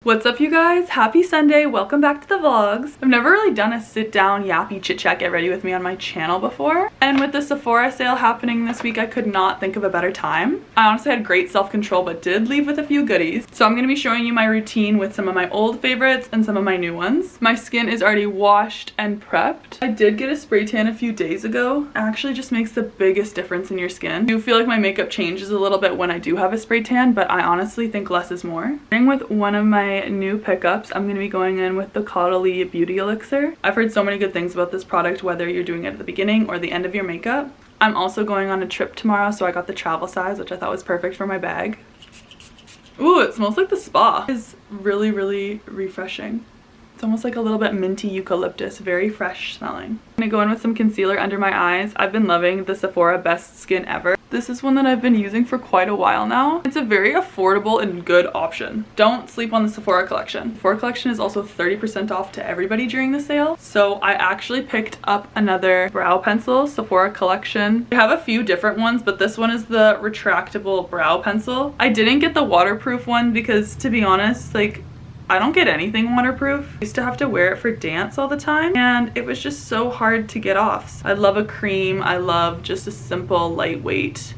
What's up, you guys? Happy Sunday. Welcome back to the vlogs. I've never really done a sit down yappy chit chat get ready with me on my channel before, and with the Sephora sale happening this week, I could not think of a better time. I honestly had great self-control but did leave with a few goodies. So I'm going to be showing you my routine with some of my old favorites and some of my new ones. My skin is already washed and prepped. I did get a spray tan a few days ago. It actually just makes the biggest difference in your skin. I do feel like my makeup changes a little bit when I do have a spray tan, but I honestly think less is more. Starting with one of my new pickups, I'm going to be going in with the Caudalie Beauty Elixir. I've heard so many good things about this product, whether you're doing it at the beginning or the end of your makeup. I'm also going on a trip tomorrow, so I got the travel size, which I thought was perfect for my bag. Ooh, it smells like the spa. It's really, really refreshing. It's almost like a little bit minty eucalyptus, very fresh smelling. I'm gonna go in with some concealer under my eyes. I've been loving the Sephora Best Skin Ever. This is one that I've been using for quite a while now. It's a very affordable and good option. Don't sleep on the Sephora collection. Sephora collection is also 30% off to everybody during the sale. So I actually picked up another brow pencil, Sephora collection. I have a few different ones, but this one is the retractable brow pencil. I didn't get the waterproof one because, to be honest, like, I don't get anything waterproof. I used to have to wear it for dance all the time, and it was just so hard to get off. I love a cream. I love just a simple, lightweight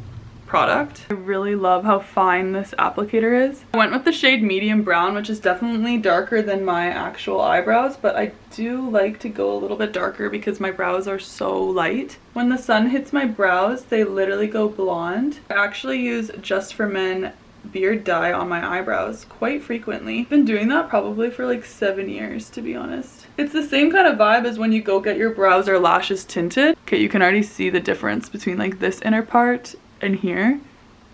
product. I really love how fine this applicator is. I went with the shade medium brown, which is definitely darker than my actual eyebrows, but I do like to go a little bit darker because my brows are so light. When the sun hits my brows, they literally go blonde. I actually use Just for Men beard dye on my eyebrows quite frequently. I've been doing that probably for like 7 years, to be honest. It's the same kind of vibe as when you go get your brows or lashes tinted. Okay, you can already see the difference between like this inner part and here.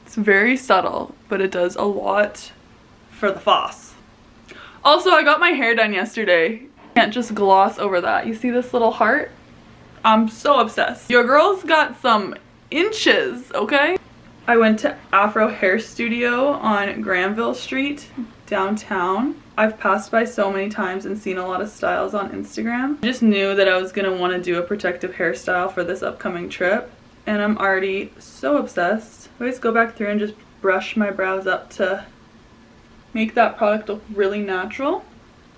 It's very subtle, but it does a lot for the fuss. Also, I got my hair done yesterday. Can't just gloss over that. You see this little heart? I'm so obsessed. Your girl's got some inches, okay? I went to Afro Hair Studio on Granville Street, downtown. I've passed by so many times and seen a lot of styles on Instagram. I just knew that I was gonna want to do a protective hairstyle for this upcoming trip, and I'm already so obsessed. I always go back through and just brush my brows up to make that product look really natural.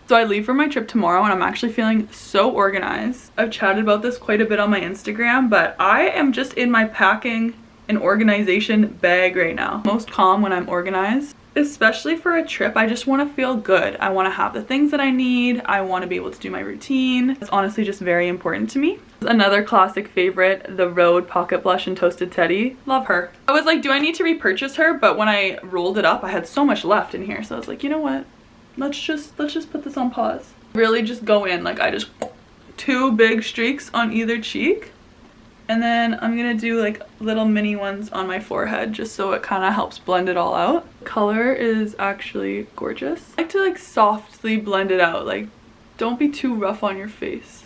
So I leave for my trip tomorrow and I'm actually feeling so organized. I've chatted about this quite a bit on my Instagram, but I am just in my packing an organization bag right now. Most calm when I'm organized. Especially for a trip, I just want to feel good. I want to have the things that I need. I want to be able to do my routine. It's honestly just very important to me. Another classic favorite, the Rhode Pocket Blush in Toasted Teddy. Love her. I was like, do I need to repurchase her? But when I rolled it up, I had so much left in here. So I was like, you know what? Let's just put this on pause. Really just go in, like I just 2 big streaks on either cheek. And then I'm gonna do like little mini ones on my forehead just so it kind of helps blend it all out. Color is actually gorgeous. I like to like softly blend it out, like don't be too rough on your face.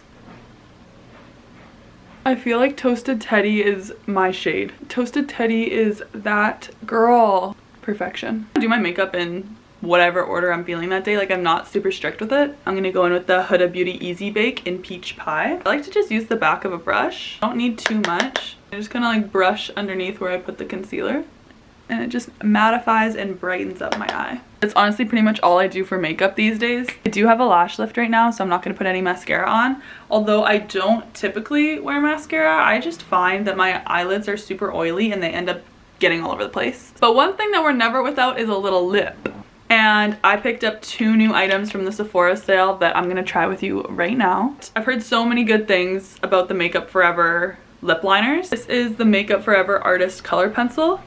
I feel like Toasted Teddy is my shade. Toasted Teddy is that girl. Perfection. I do my makeup in whatever order I'm feeling that day. Like, I'm not super strict with it. I'm gonna go in with the Huda Beauty Easy Bake in Peach Pie. I like to just use the back of a brush. Don't need too much. I just kind of like brush underneath where I put the concealer, and it just mattifies and brightens up my eye. It's honestly pretty much all I do for makeup these days. I do have a lash lift right now, so I'm not gonna put any mascara on. Although I don't typically wear mascara, I just find that my eyelids are super oily and they end up getting all over the place. But one thing that we're never without is a little lip. And I picked up 2 new items from the Sephora sale that I'm gonna try with you right now. I've heard so many good things about the Makeup Forever lip liners. This is the Makeup Forever Artist Color Pencil,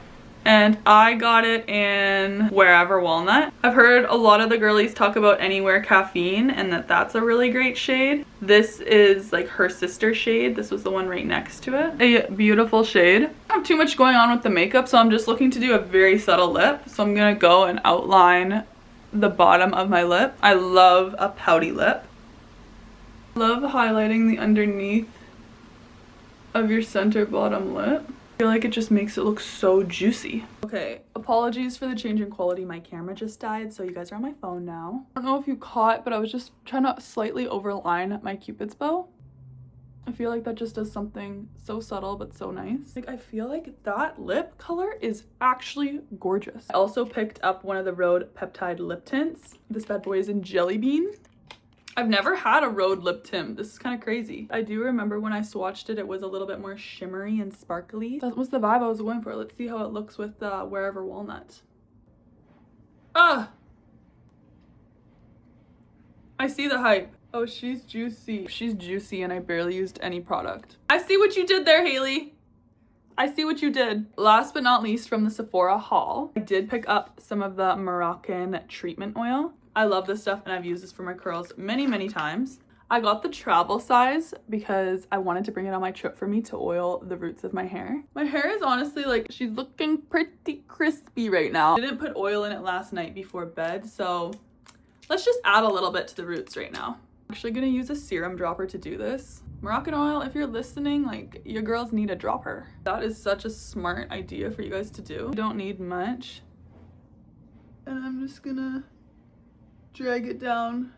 and I got it in Wherever Walnut. I've heard a lot of the girlies talk about Anywhere Caffeine and that's a really great shade. This is like her sister shade. This was the one right next to it. A beautiful shade. I don't have too much going on with the makeup, so I'm just looking to do a very subtle lip. So I'm gonna go and outline the bottom of my lip. I love a pouty lip. Love highlighting the underneath of your center bottom lip. I feel like it just makes it look so juicy. Okay, apologies for the change in quality. My camera just died, so you guys are on my phone now. I don't know if you caught, but I was just trying to slightly overline my Cupid's bow. I feel like that just does something so subtle but so nice. Like, I feel like that lip color is actually gorgeous. I also picked up one of the Rhode Peptide lip tints. This bad boy is in Jelly Bean. I've never had a Rhode lip tint. This is kind of crazy. I do remember when I swatched it, it was a little bit more shimmery and sparkly. That was the vibe I was going for. Let's see how it looks with Wherever Walnut. Ah! I see the hype. Oh, she's juicy. She's juicy and I barely used any product. I see what you did there, Haley. I see what you did. Last but not least, from the Sephora haul, I did pick up some of the Moroccan treatment oil. I love this stuff and I've used this for my curls many, many times. I got the travel size because I wanted to bring it on my trip for me to oil the roots of my hair. My hair is honestly like, she's looking pretty crispy right now. I didn't put oil in it last night before bed, so let's just add a little bit to the roots right now. I'm actually gonna use a serum dropper to do this. Moroccan oil, if you're listening, like, your girls need a dropper. That is such a smart idea for you guys to do. You don't need much. And I'm just gonna drag it down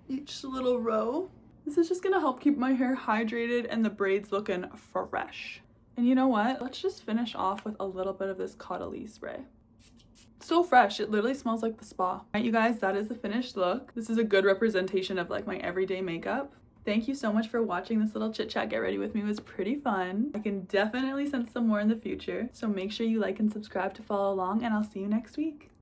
each little row. This is just gonna help keep my hair hydrated and the braids looking fresh. And you know what? Let's just finish off with a little bit of this Caudalie spray. So fresh, it literally smells like the spa. All right, you guys, that is the finished look. This is a good representation of like my everyday makeup. Thank you so much for watching this little chit chat get ready with me. It was pretty fun. I can definitely sense some more in the future. So make sure you like and subscribe to follow along, and I'll see you next week.